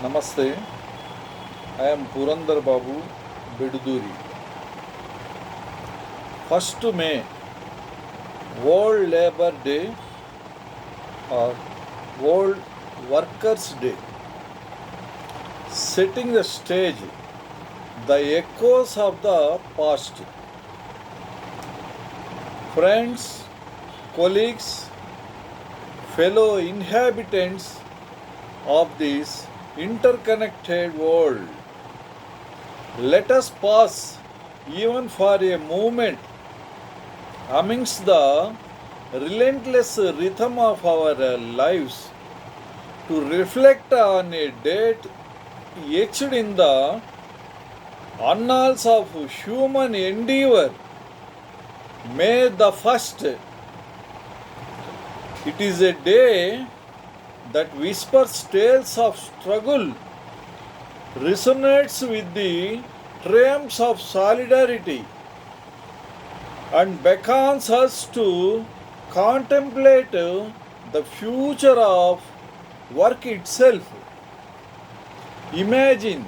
Namaste, I am PuranDhar Babu, Bedudoori. 1st May, World Labour Day or World Workers' Day. Setting the stage, the echoes of the past. Friends, colleagues, fellow inhabitants of this interconnected world, let us pause even for a moment amidst the relentless rhythm of our lives to reflect on a date etched in the annals of human endeavor. May the 1st. It is a day that whispers tales of struggle, resonates with the triumphs of solidarity, and beckons us to contemplate the future of work itself. Imagine,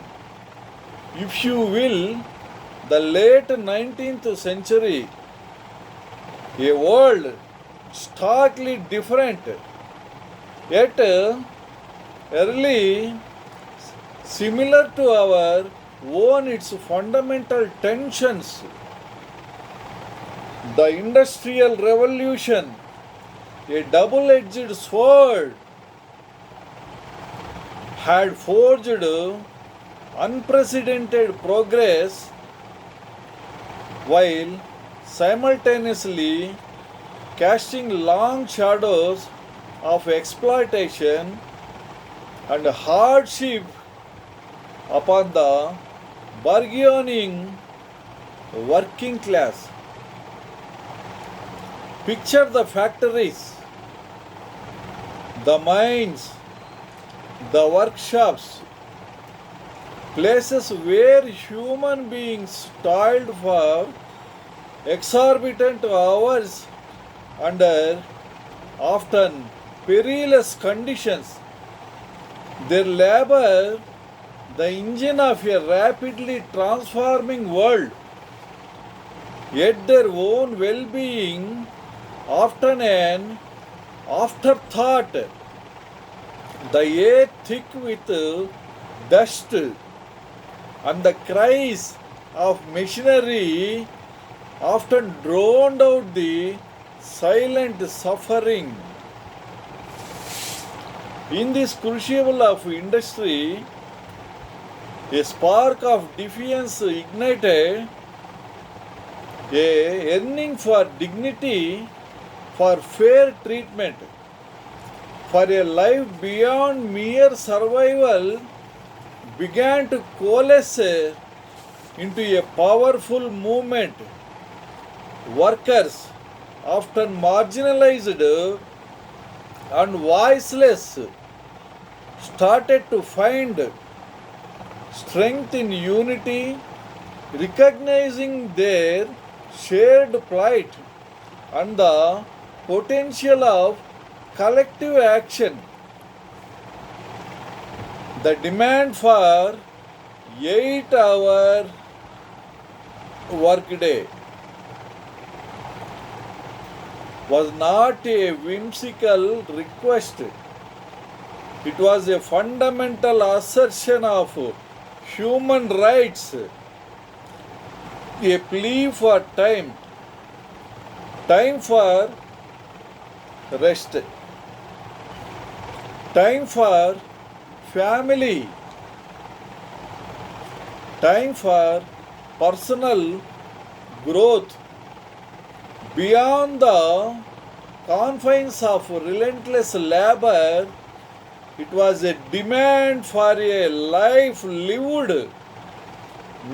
if you will, the late 19th century, a world starkly different, yet early similar to our own its fundamental tensions. The Industrial Revolution, a double-edged sword, had forged unprecedented progress while simultaneously casting long shadows of exploitation and hardship upon the burgeoning working class. Picture the factories, the mines, the workshops, places where human beings toiled for exorbitant hours under often perilous conditions. Their labor, the engine of a rapidly transforming world, yet their own well being often an afterthought. The air thick with dust, and the cries of machinery often drowned out the silent suffering. In this crucible of industry, a spark of defiance ignited, a yearning for dignity, for fair treatment, for a life beyond mere survival began to coalesce into a powerful movement. Workers, often marginalized and voiceless, started to find strength in unity, recognizing their shared plight and the potential of collective action. The demand for 8-hour workday was not a whimsical request. It was a fundamental assertion of human rights, a plea for time for rest, time for family, time for personal growth. Beyond the confines of relentless labor, it was a demand for a life lived,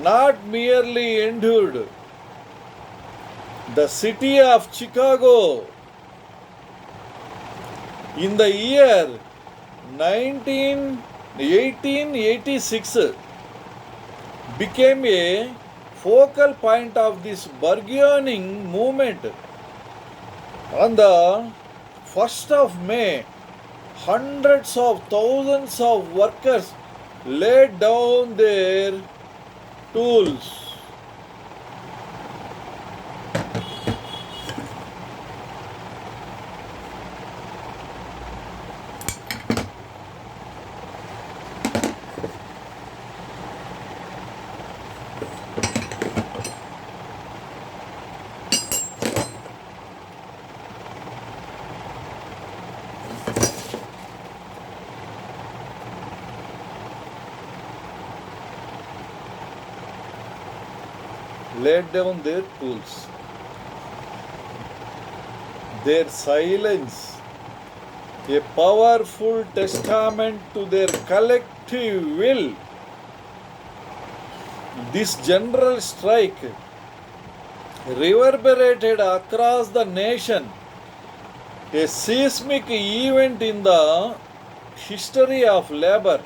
not merely endured. The city of Chicago in the year 1886 became a focal point of this burgeoning movement. On the 1st of May, hundreds of thousands of workers laid down their tools. Laid down their tools. Their silence, a powerful testament to their collective will. This general strike reverberated across the nation, a seismic event in the history of labor.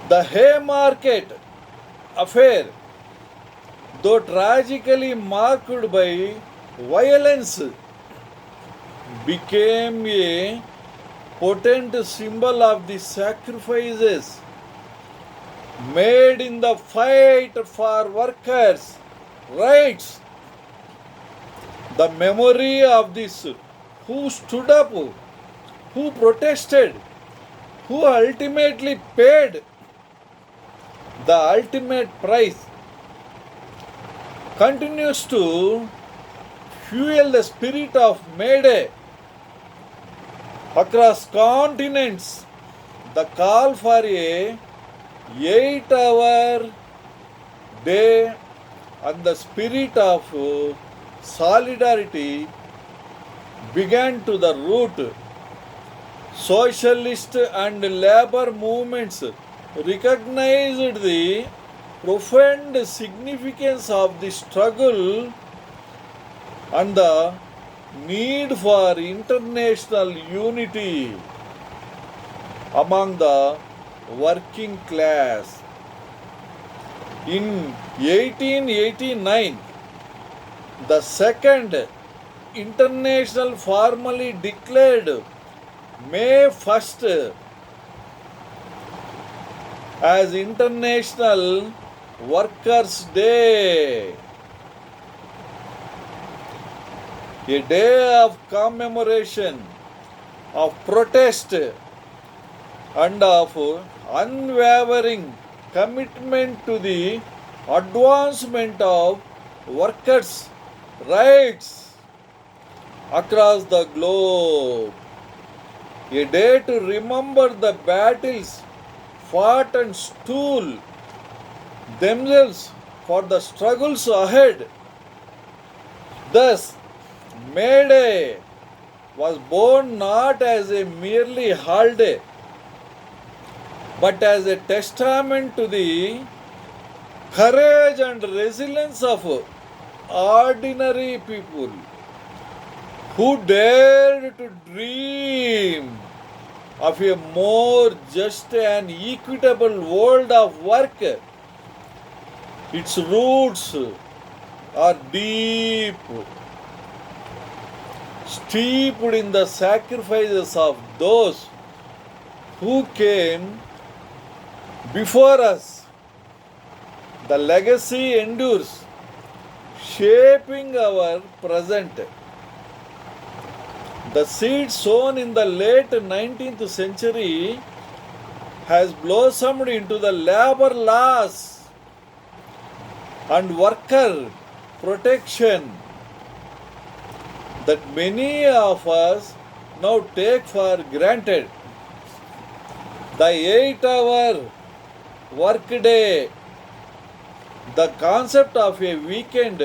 The Haymarket affair, though tragically marked by violence, became a potent symbol of the sacrifices made in the fight for workers' rights. The memory of this who stood up, who protested, who ultimately paid the ultimate price continues to fuel the spirit of May Day across continents. The call for a 8-hour day and the spirit of solidarity began to the root. Socialist and labor movements recognized the profound significance of the struggle and the need for international unity among the working class. In 1889, the Second International formally declared May 1st as International Workers' Day, a day of commemoration, of protest, and of unwavering commitment to the advancement of workers' rights across the globe. A day to remember the battles fought and stood themselves for the struggles ahead. Thus, May Day was born not as a merely holiday, but as a testament to the courage and resilience of ordinary people who dared to dream of a more just and equitable world of work. Its roots are deep, steeped in the sacrifices of those who came before us. The legacy endures, shaping our present. The seed sown in the late 19th century has blossomed into the labor laws and worker protection that many of us now take for granted. The 8-hour workday, the concept of a weekend,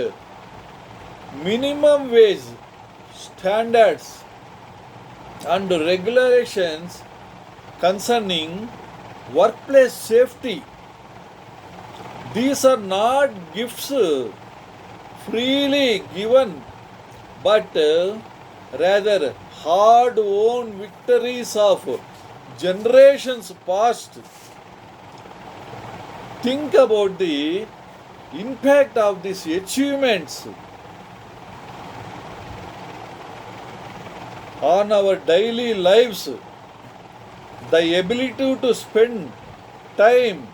minimum wage standards, and regulations concerning workplace safety. These are not gifts freely given, but rather hard-won victories of generations past. Think about the impact of these achievements on our daily lives. The ability to spend time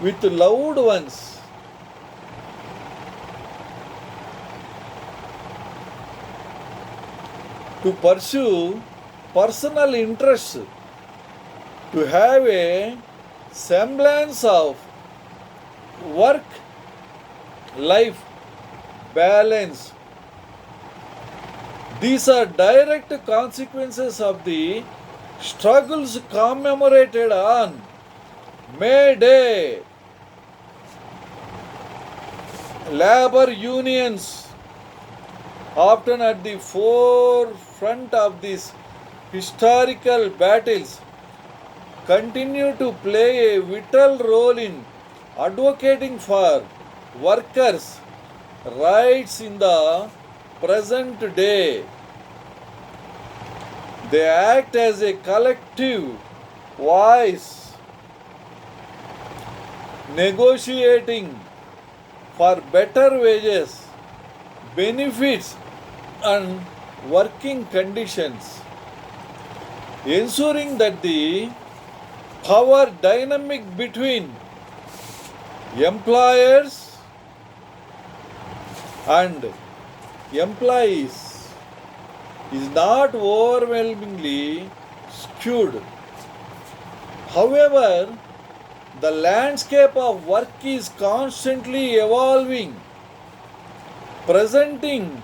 with loved ones, to pursue personal interests, to have a semblance of work life balance. These are direct consequences of the struggles commemorated on May Day. Labor unions, often at the forefront of these historical battles, continue to play a vital role in advocating for workers' rights in the present day. They act as a collective voice, negotiating for better wages, benefits, and working conditions, ensuring that the power dynamic between employers and employees is not overwhelmingly skewed. However, the landscape of work is constantly evolving, presenting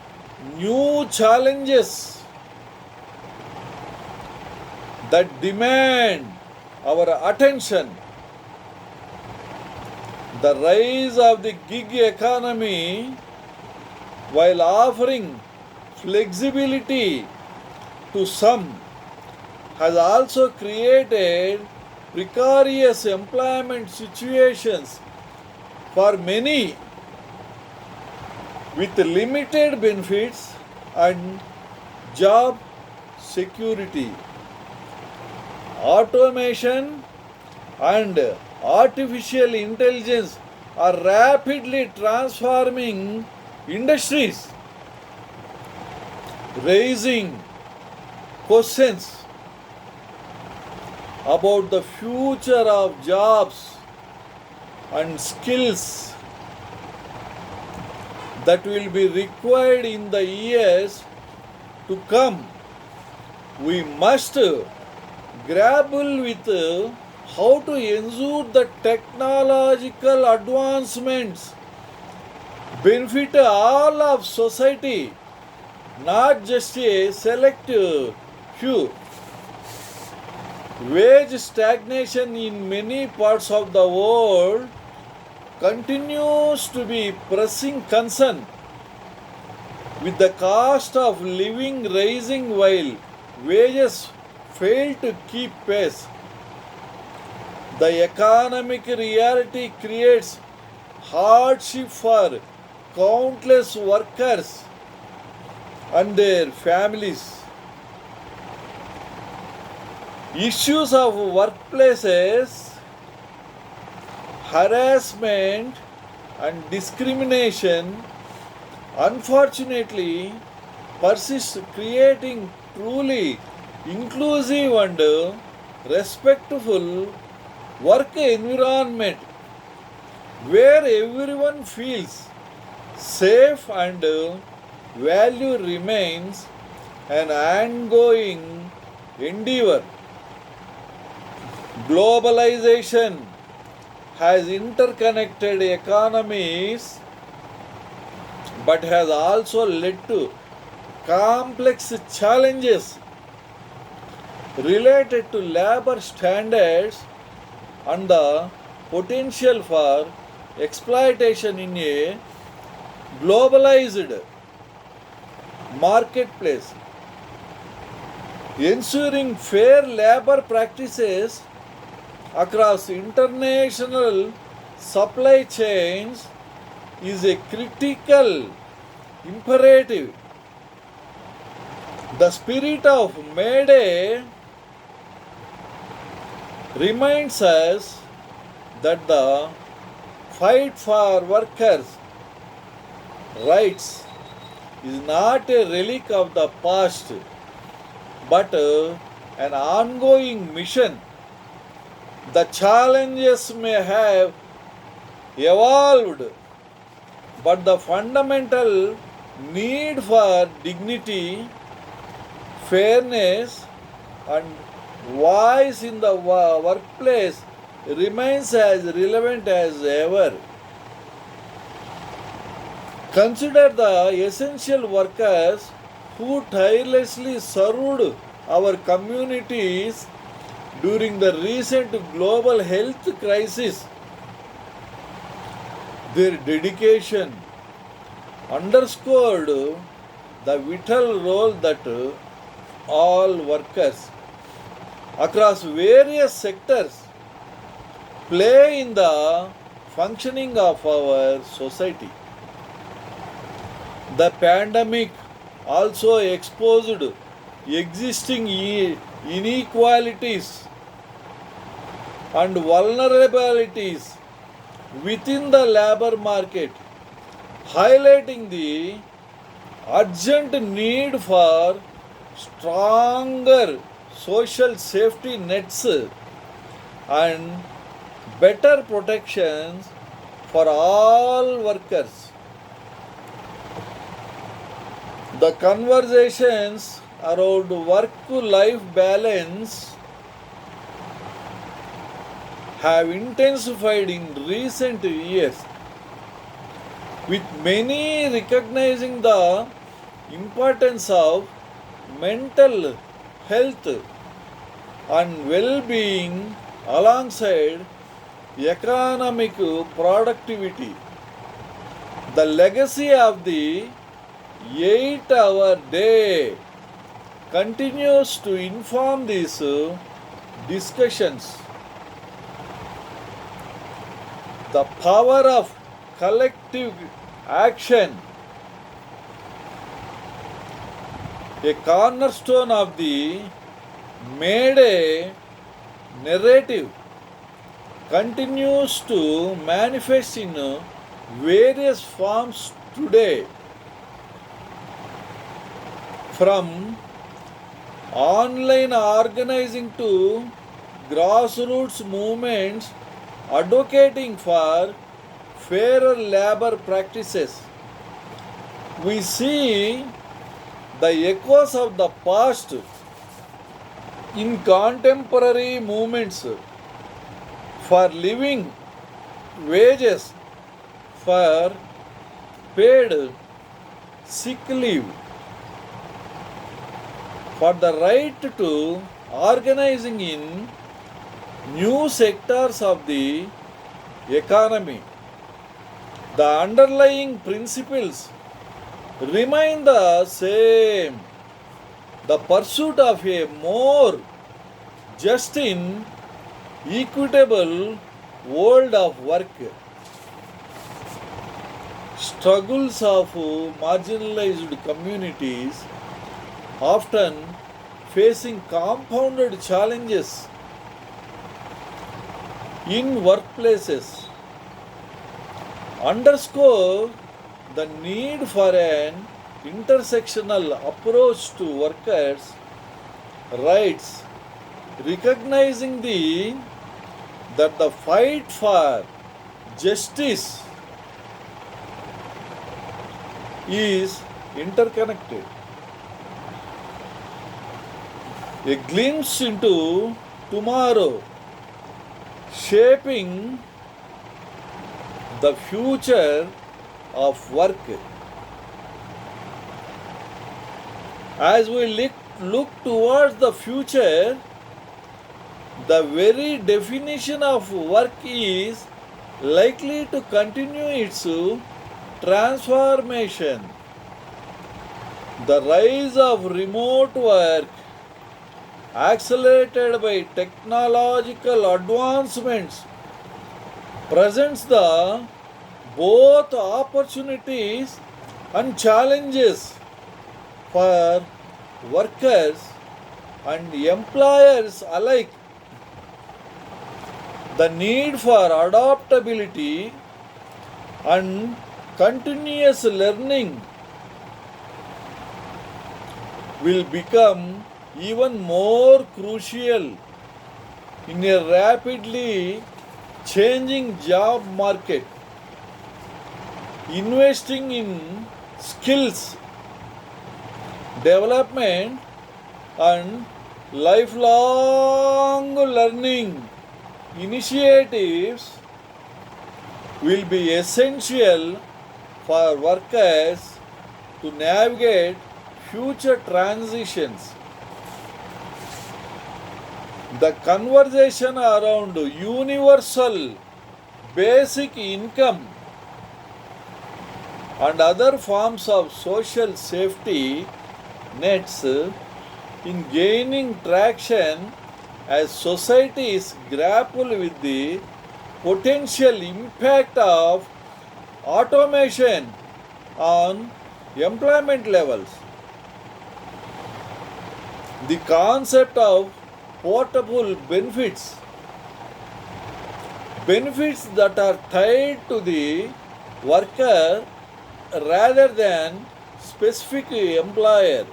new challenges that demand our attention. The rise of the gig economy, while offering flexibility to some, has also created precarious employment situations for many with limited benefits and job security. Automation and artificial intelligence are rapidly transforming industries, raising questions about the future of jobs and skills that will be required in the years to come. We must grapple with how to ensure that technological advancements benefit all of society, not just a select few. Wage stagnation in many parts of the world continues to be pressing concern, with the cost of living rising while wages fail to keep pace. The economic reality creates hardship for countless workers and their families. Issues of workplaces, harassment, and discrimination unfortunately persist, creating truly inclusive and respectful work environment where everyone feels safe and value remains an ongoing endeavor. Globalization has interconnected economies but has also led to complex challenges related to labor standards and the potential for exploitation in a globalized marketplace. Ensuring fair labor practices across international supply chains is a critical imperative. The spirit of May Day reminds us that the fight for workers' rights is not a relic of the past but an ongoing mission The challenges may have evolved, but the fundamental need for dignity, fairness, and voice in the workplace remains as relevant as ever. Consider the essential workers who tirelessly served our communities during the recent global health crisis. Their dedication underscored the vital role that all workers across various sectors play in the functioning of our society. The pandemic also exposed existing inequalities and vulnerabilities within the labor market, highlighting the urgent need for stronger social safety nets and better protections for all workers. The conversations around work life balance have intensified in recent years, with many recognizing the importance of mental health and well being alongside economic productivity. The legacy of the 8-hour day continues to inform these discussions. The power of collective action, a cornerstone of the May Day narrative, continues to manifest in various forms today, from online organizing to grassroots movements advocating for fairer labor practices. We see the echoes of the past in contemporary movements for living wages, for paid sick leave, for the right to organizing in new sectors of the economy. The underlying principles remain the same: the pursuit of a more just and equitable world of work. Struggles of marginalized communities often facing compounded challenges in workplaces underscore the need for an intersectional approach to workers' rights, recognizing that the fight for justice is interconnected. A glimpse into tomorrow, shaping the future of work. As we look towards the future, the very definition of work is likely to continue its transformation. The rise of remote work, accelerated by technological advancements, presents the both opportunities and challenges for workers and employers alike. The need for adaptability and continuous learning will become even more crucial in a rapidly changing job market. Investing in skills development and lifelong learning initiatives will be essential for workers to navigate future transitions. The conversation around universal basic income and other forms of social safety nets in gaining traction as societies grapple with the potential impact of automation on employment levels. The concept of portable benefits that are tied to the worker rather than specific employer,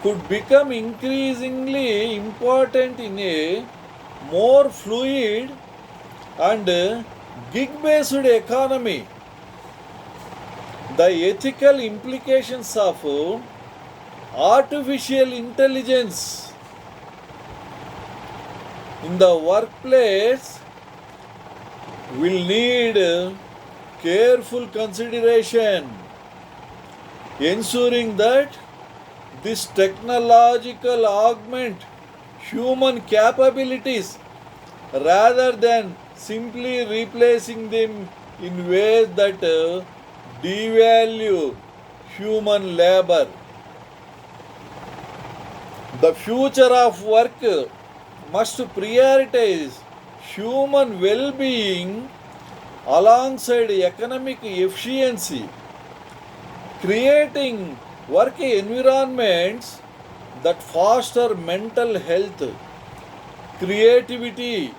could become increasingly important in a more fluid and gig-based economy. The ethical implications of artificial intelligence in the workplace will need careful consideration, ensuring that this technological augment human capabilities rather than simply replacing them in ways that devalue human labor. The future of work must prioritize human well being alongside economic efficiency, creating work environments that foster mental health, creativity,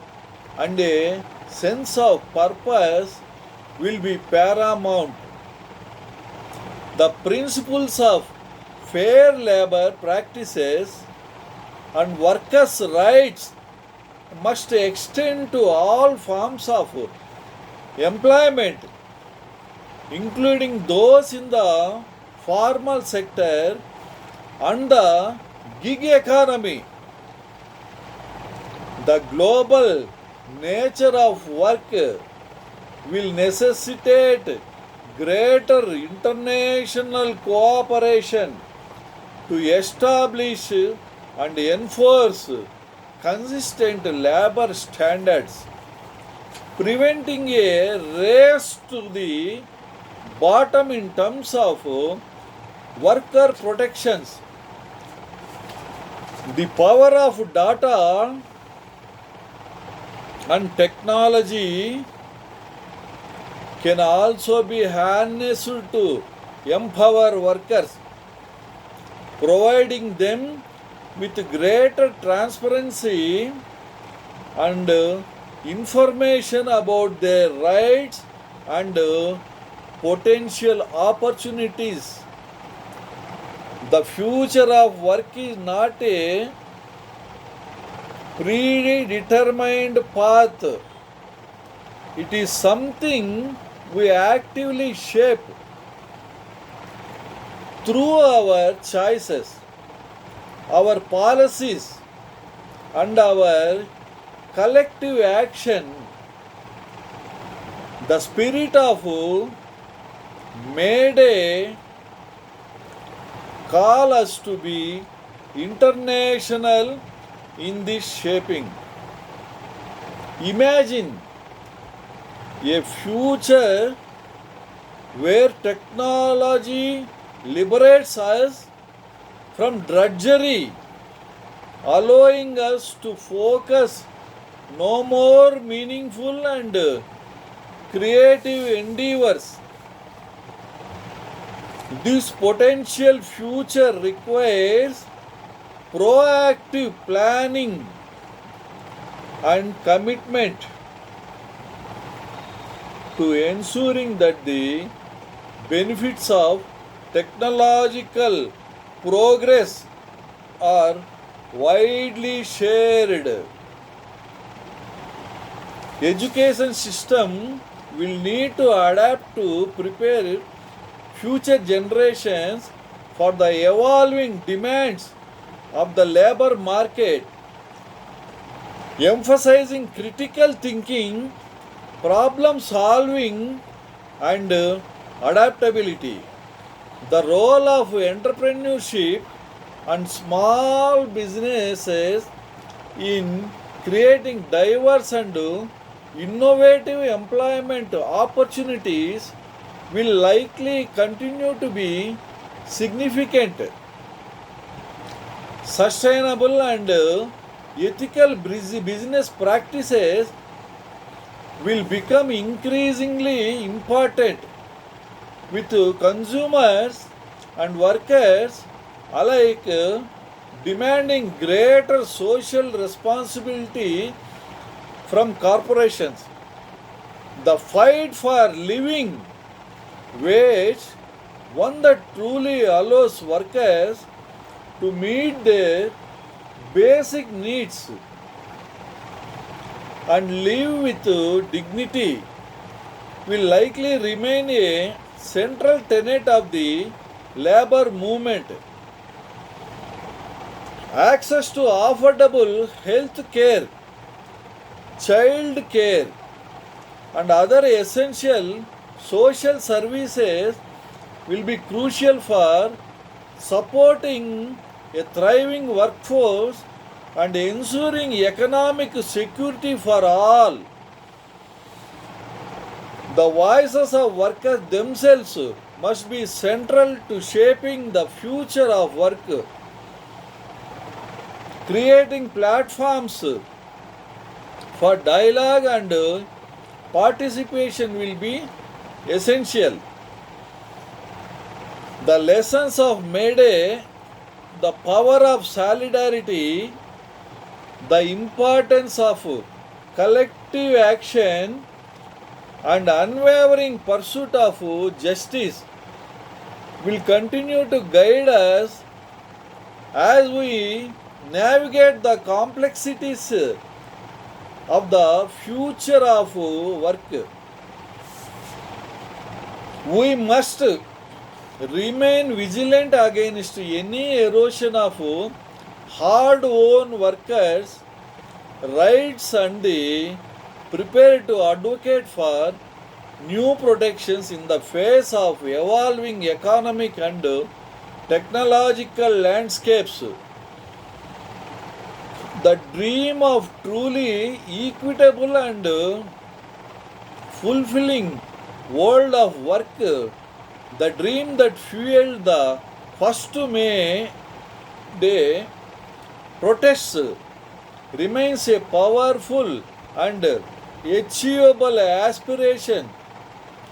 and a sense of purpose will be paramount. The principles of fair labor practices and workers' rights must extend to all forms of employment, including those in the formal sector and the gig economy. The global nature of work will necessitate greater international cooperation to establish and enforce consistent labor standards, preventing a race to the bottom in terms of worker protections. The power of data and technology can also be harnessed to empower workers, providing them with greater transparency and information about their rights and potential opportunities. The future of work is not a predetermined path, it is something we actively shape through our choices, our policies, and our collective action. The spirit of May Day call us to be international in this shaping. Imagine a future where technology liberates us from drudgery, allowing us to focus no more meaningful and creative endeavors. This potential future requires proactive planning and commitment to ensuring that the benefits of technological progress are widely shared. Education system will need to adapt to prepare future generations for the evolving demands of the labor market, emphasizing critical thinking, problem solving, and adaptability. The role of entrepreneurship and small businesses in creating diverse and innovative employment opportunities will likely continue to be significant. Sustainable and ethical business practices will become increasingly important with consumers and workers alike demanding greater social responsibility from corporations. The fight for living wage, one that truly allows workers to meet their basic needs and live with dignity, will likely remain a central tenet of the labor movement. Access to affordable health care, child care, and other essential social services will be crucial for supporting a thriving workforce and ensuring economic security for all. The voices of workers themselves must be central to shaping the future of work. Creating platforms for dialogue and participation will be essential. The lessons of May Day, the power of solidarity, the importance of collective action, and unwavering pursuit of justice will continue to guide us as we navigate the complexities of the future of work. We must remain vigilant against any erosion of hard-won workers' rights and prepared to advocate for new protections in the face of evolving economic and technological landscapes. The dream of truly equitable and fulfilling world of work, the dream that fueled the first May Day protests, remains a powerful and achievable aspiration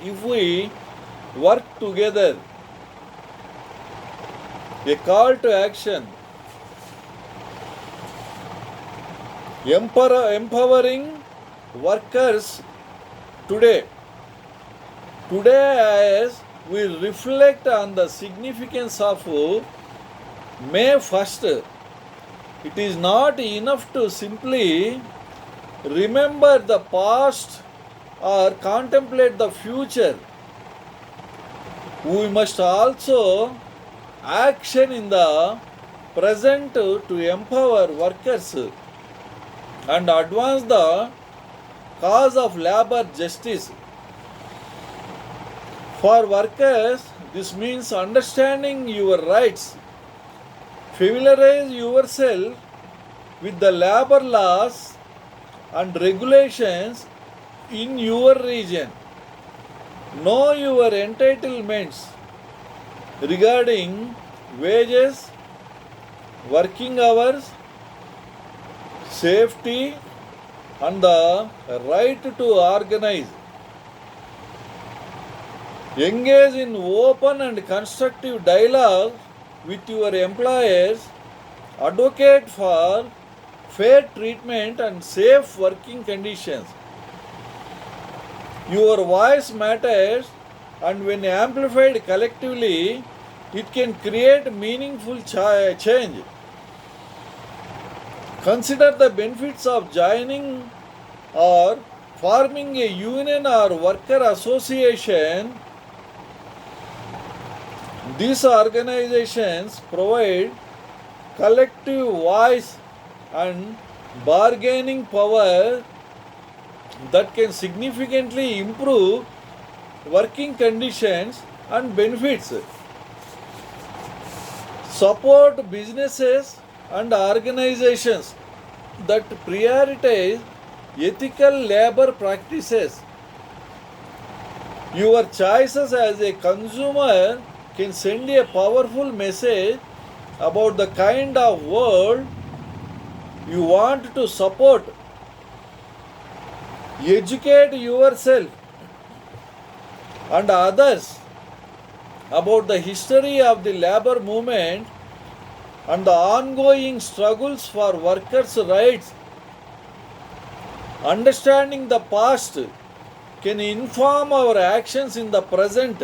if we work together. A call to action. Empowering workers today. Today, as we reflect on the significance of May 1st, it is not enough to simply remember the past or contemplate the future. We must also action in the present to empower workers and advance the cause of labor justice. For workers, this means understanding your rights. Familiarize yourself with the labor laws and regulations in your region. Know your entitlements regarding wages, working hours, safety, and the right to organize. Engage in open and constructive dialogue with your employers. Advocate for fair treatment and safe working conditions. Your voice matters, and when amplified collectively, it can create meaningful change. Consider the benefits of joining or Forming a union or worker association, these organizations provide collective voice and bargaining power that can significantly improve working conditions and benefits. Support businesses and organizations that prioritize ethical labor practices. Your choices as a consumer can send a powerful message about the kind of world you want to support. Educate yourself and others about the history of the labor movement and the ongoing struggles for workers' rights. Understanding the past can inform our actions in the present.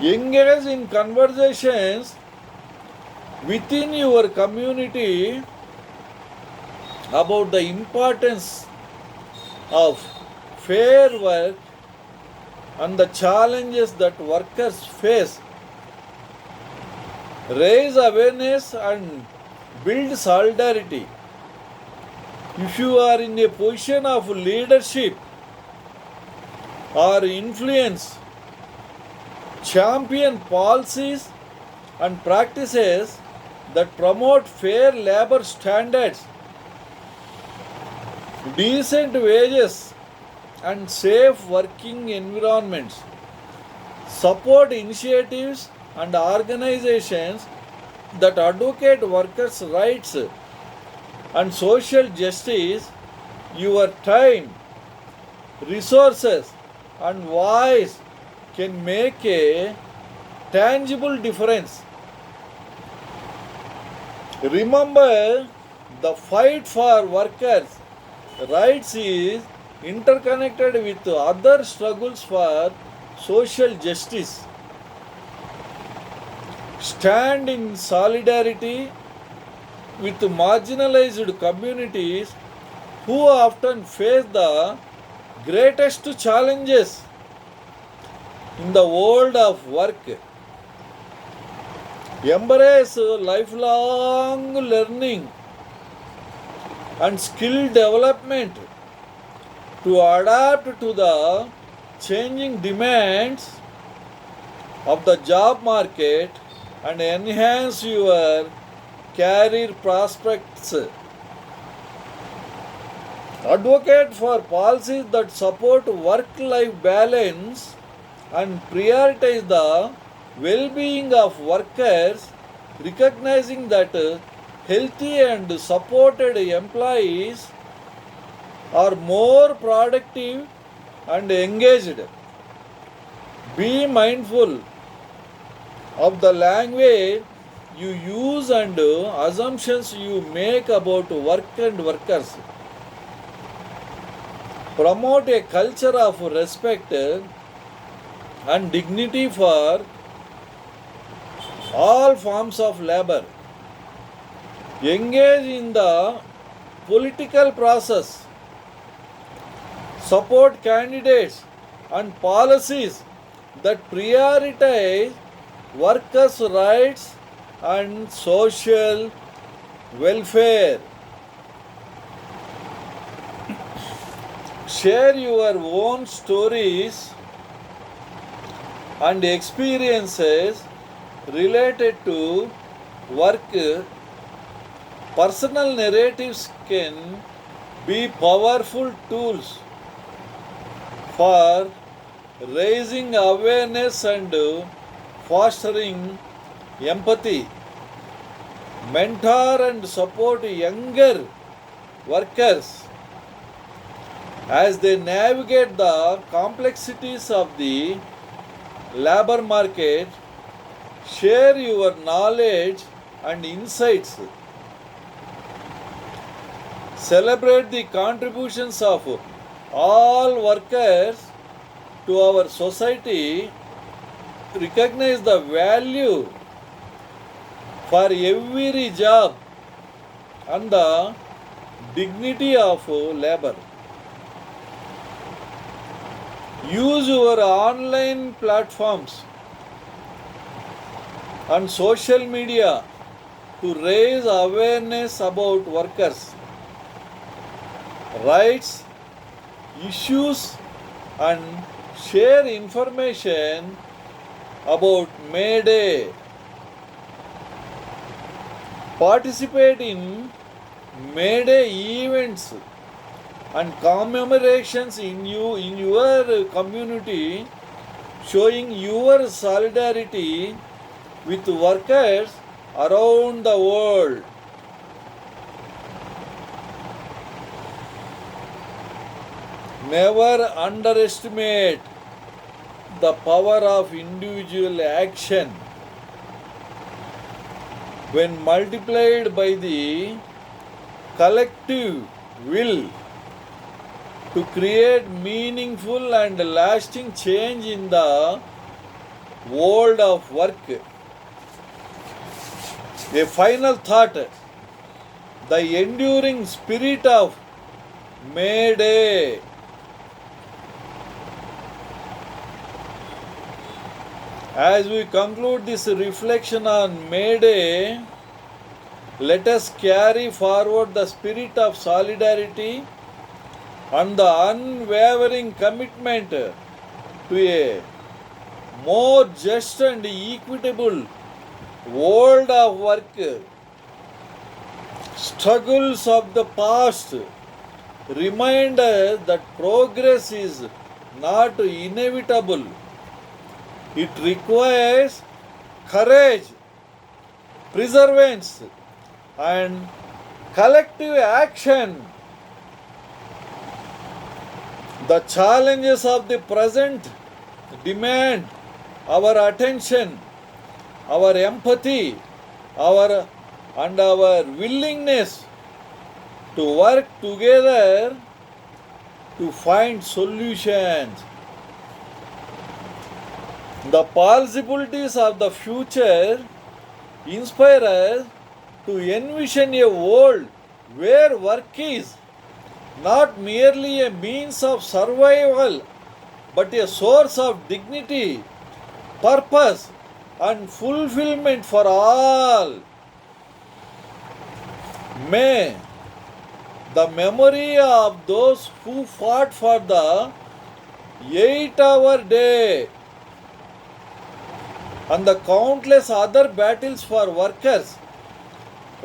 Engage in conversations within your community about the importance of fair work and the challenges that workers face. Raise awareness and build solidarity. If you are in a position of leadership or influence, champion policies and practices that promote fair labor standards, decent wages, and safe working environments. Support initiatives and organizations that advocate workers' rights and social justice. Your time, resources, and voice can make a tangible difference. Remember, the fight for workers' rights is interconnected with other struggles for social justice. Stand in solidarity with marginalized communities who often face the greatest challenges in the world of work. Embrace lifelong learning and skill development to adapt to the changing demands of the job market and enhance your career prospects. Advocate for policies that support work-life balance and prioritize the well-being of workers, recognizing that healthy and supported employees are more productive and engaged. Be mindful of the language you use and assumptions you make about work and workers. Promote a culture of respect and dignity for all forms of labor. Engage in the political process. Support candidates and policies that prioritize workers' rights and social welfare. Share your own stories and experiences related to work. Personal narratives can be powerful tools for raising awareness and fostering empathy. Mentor and support younger workers as they navigate the complexities of the labor market. Share your knowledge and insights. Celebrate the contributions of all workers to our society. Recognize the value for every job and the dignity of labor. Use your online platforms and social media to raise awareness about workers' rights, issues, and share information about May Day. Participate in May Day events and commemorations in your community, showing your solidarity with workers around the world. Never underestimate the power of individual action when multiplied by the collective will to create meaningful and lasting change in the world of work. A final thought: the enduring spirit of May Day. As we conclude this reflection on May Day, let us carry forward the spirit of solidarity and the unwavering commitment to a more just and equitable world of work. Struggles of the past remind us that progress is not inevitable. It requires courage, perseverance, and collective action. The challenges of the present demand our attention, our empathy, our willingness to work together to find solutions. The possibilities of the future inspire us to envision a world where work is not merely a means of survival but a source of dignity, purpose, and fulfillment for all. May the memory of those who fought for the 8-hour day and the countless other battles for workers'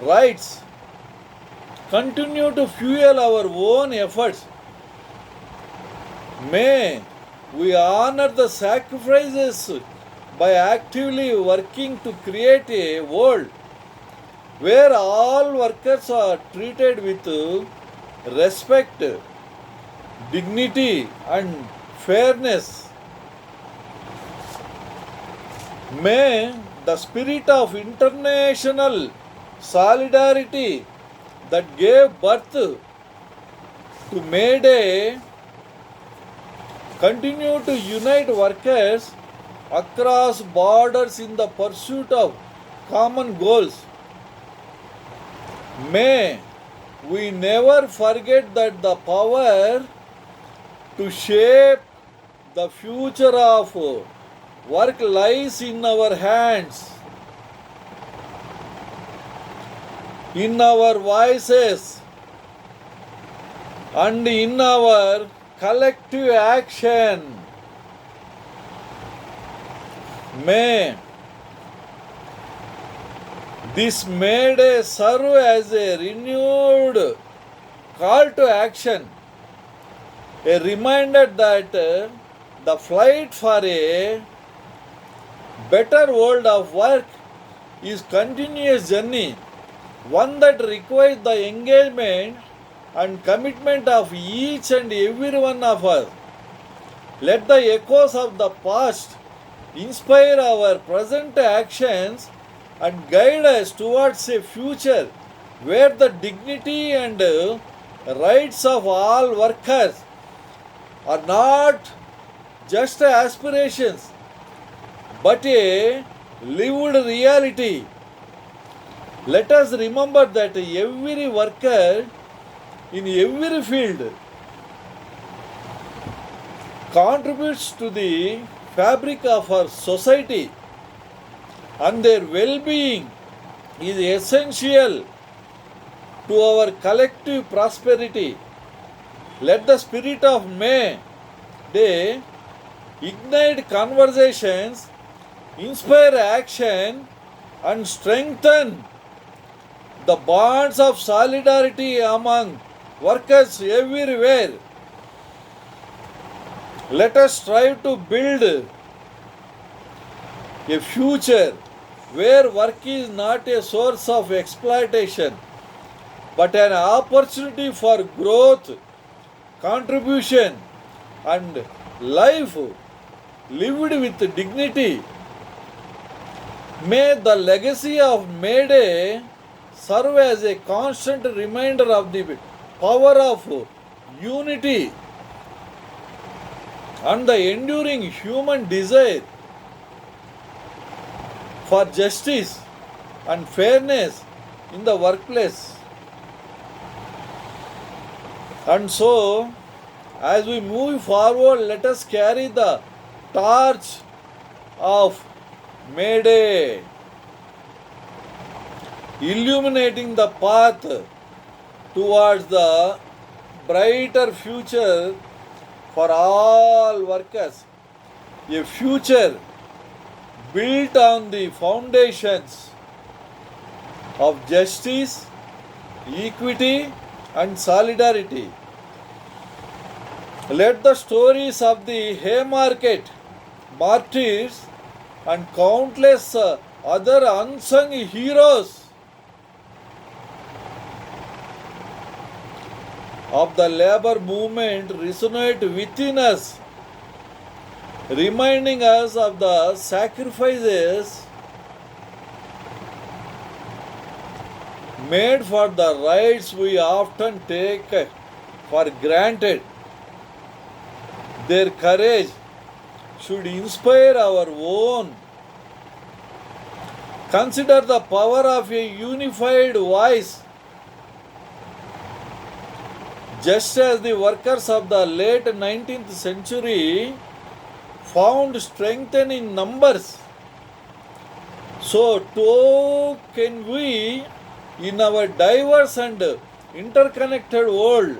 rights continue to fuel our own efforts. May we honor the sacrifices by actively working to create a world where all workers are treated with respect, dignity, and fairness. May the spirit of international solidarity that gave birth to May Day continue to unite workers across borders in the pursuit of common goals. May we never forget that the power to shape the future of work lies in our hands, in our voices, and in our collective action. May this May Day serve as a renewed call to action, a reminder that the fight for a better world of work is continuous journey, one that requires the engagement and commitment of each and every one of us. Let the echoes of the past inspire our present actions and guide us towards a future where the dignity and rights of all workers are not just aspirations but a lived reality. Let us remember that every worker in every field contributes to the fabric of our society, and their well-being is essential to our collective prosperity. Let the spirit of May Day ignite conversations, inspire action, and strengthen the bonds of solidarity among workers everywhere. Let us strive to build a future where work is not a source of exploitation but an opportunity for growth, contribution, and life lived with dignity. May the legacy of May Day serve as a constant reminder of the power of unity and the enduring human desire for justice and fairness in the workplace. And so, as we move forward, let us carry the torch of May Day, illuminating the path towards the brighter future for all workers. A future built on the foundations of justice, equity, and solidarity. Let the stories of the Haymarket martyrs and countless other unsung heroes of the labor movement resonate within us, reminding us of the sacrifices made for the rights we often take for granted. Their courage should inspire our own. Consider the power of a unified voice. Just as the workers of the late 19th century found strength in numbers, so too can we, in our diverse and interconnected world,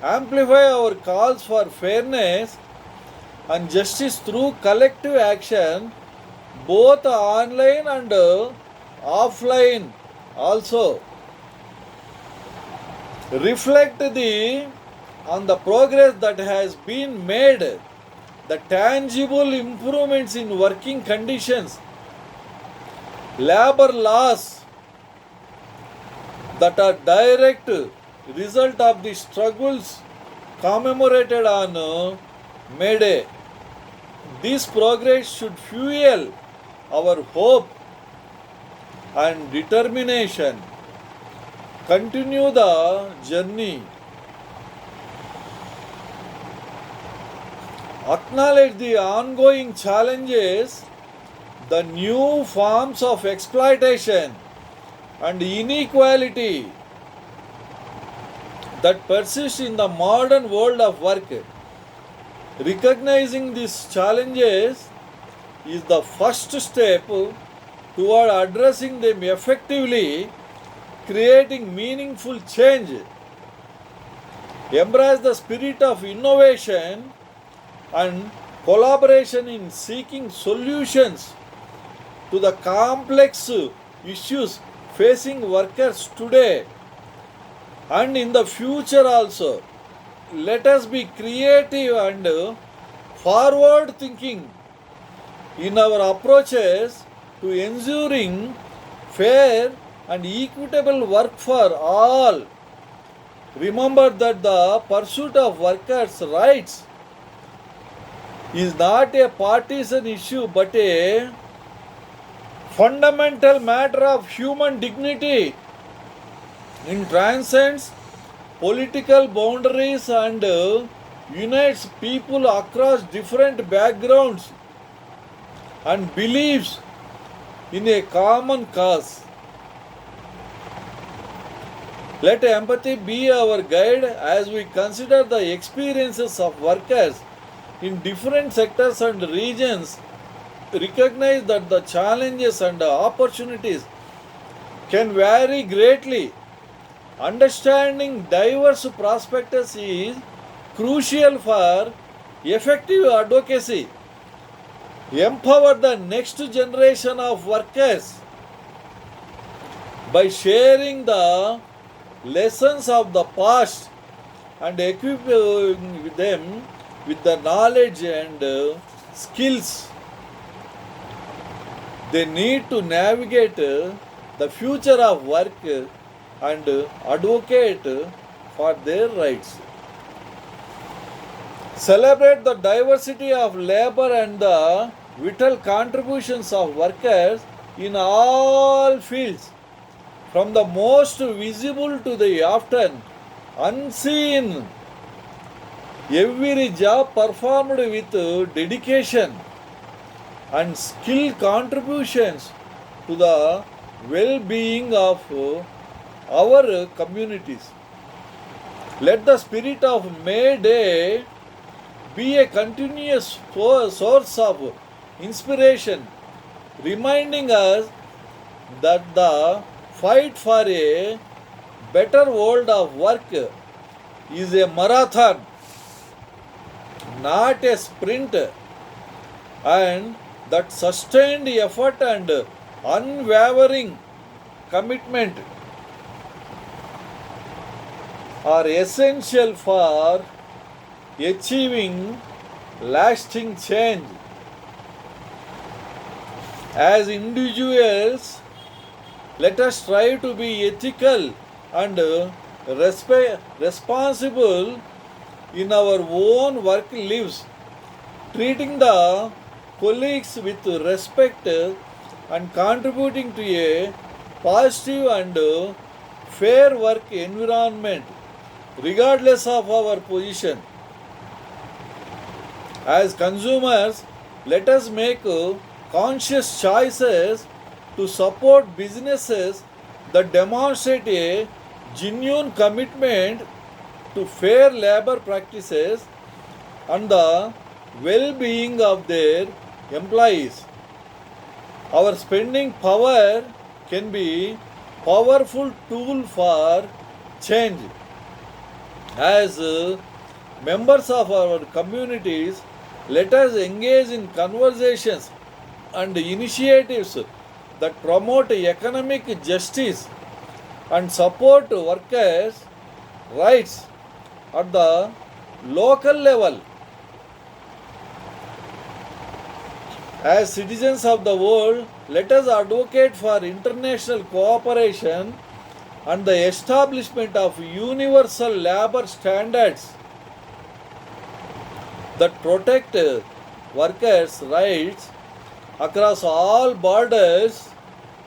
amplify our calls for fairness and justice through collective action, both online and offline also. Reflect on the progress that has been made, the tangible improvements in working conditions, labor laws that are direct result of the struggles commemorated on May Day. This progress should fuel our hope and determination. Continue the journey. Acknowledge the ongoing challenges, the new forms of exploitation and inequality that persist in the modern world of work. Recognizing these challenges is the first step toward addressing them effectively, creating meaningful change. Embrace the spirit of innovation and collaboration in seeking solutions to the complex issues facing workers today and in the future also. Let us be creative and forward thinking in our approaches to ensuring fair and equitable work for all. Remember that the pursuit of workers' rights is not a partisan issue but a fundamental matter of human dignity. It transcends political boundaries and unites people across different backgrounds and beliefs in a common cause. Let empathy be our guide as we consider the experiences of workers in different sectors and regions. Recognize that the challenges and opportunities can vary greatly. Understanding diverse perspectives is crucial for effective advocacy. Empower the next generation of workers by sharing the lessons of the past and equipping them with the knowledge and skills they need to navigate the future of work and advocate for their rights. Celebrate the diversity of labor and the vital contributions of workers in all fields, from the most visible to the often unseen. Every job performed with dedication and skill contributions to the well being of our communities. Let the spirit of May Day be a continuous source of inspiration, reminding us that the fight for a better world of work is a marathon, not a sprint, and that sustained effort and unwavering commitment are essential for achieving lasting change. As individuals, let us strive to be ethical and responsible in our own work lives, treating the colleagues with respect and contributing to a positive and fair work environment regardless of our position. As consumers, let us make conscious choices to support businesses that demonstrate a genuine commitment to fair labor practices and the well being of their employees. Our spending power can be powerful tool for change. As members of our communities, let us engage in conversations and initiatives that promote economic justice and support workers' rights at the local level. As citizens of the world, let us advocate for international cooperation and the establishment of universal labor standards that protect workers' rights across all borders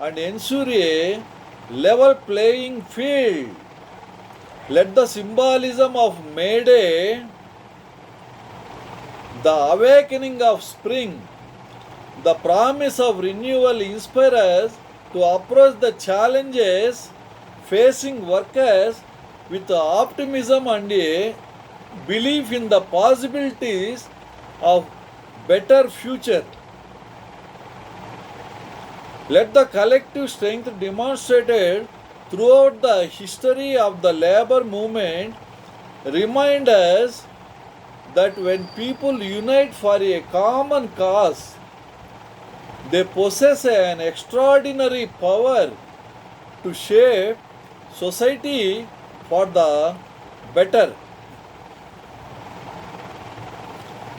and ensure a level playing field. Let the symbolism of May Day, the awakening of spring, the promise of renewal inspire us to approach the challenges facing workers with optimism and a belief in the possibilities of better future. Let the collective strength demonstrated throughout the history of the labor movement remind us that when people unite for a common cause, they possess an extraordinary power to shape society for the better.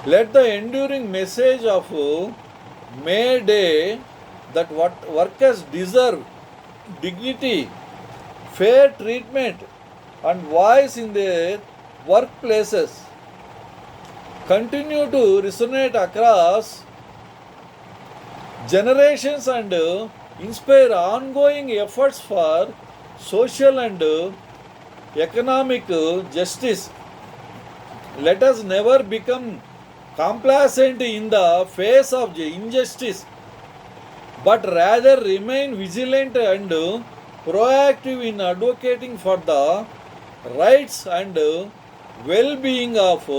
Let the enduring message of May Day that what workers deserve dignity, fair treatment, and voice in their workplaces continue to resonate across generations and inspire ongoing efforts for social and economic justice. Let us never become complacent in the face of injustice, but rather remain vigilant and proactive in advocating for the rights and well-being of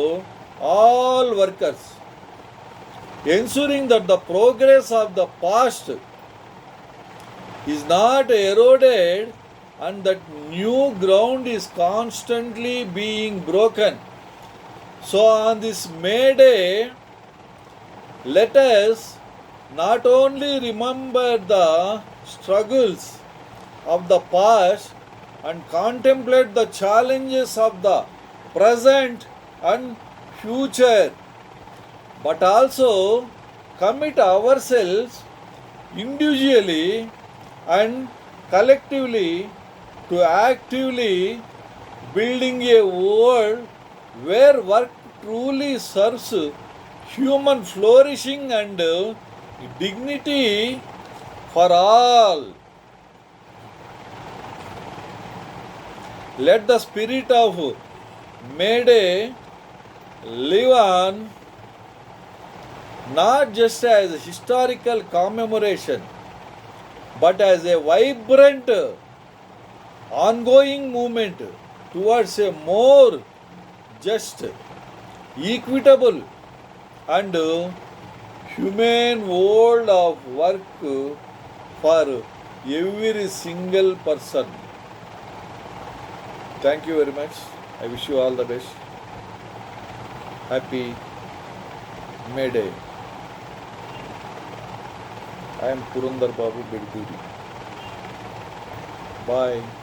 all workers, ensuring that the progress of the past is not eroded and that new ground is constantly being broken. So, on this May Day, let us not only remember the struggles of the past and contemplate the challenges of the present and future, but also commit ourselves individually and collectively to actively building a world where work truly serves human flourishing and dignity for all. Let the spirit of May Day live on, not just as a historical commemoration, but as a vibrant, ongoing movement towards a more just, equitable, and humane world of work for every single person. Thank you very much. I wish you all the best. Happy May Day. I am PuranDhar Babu, Bedudoori. Bye.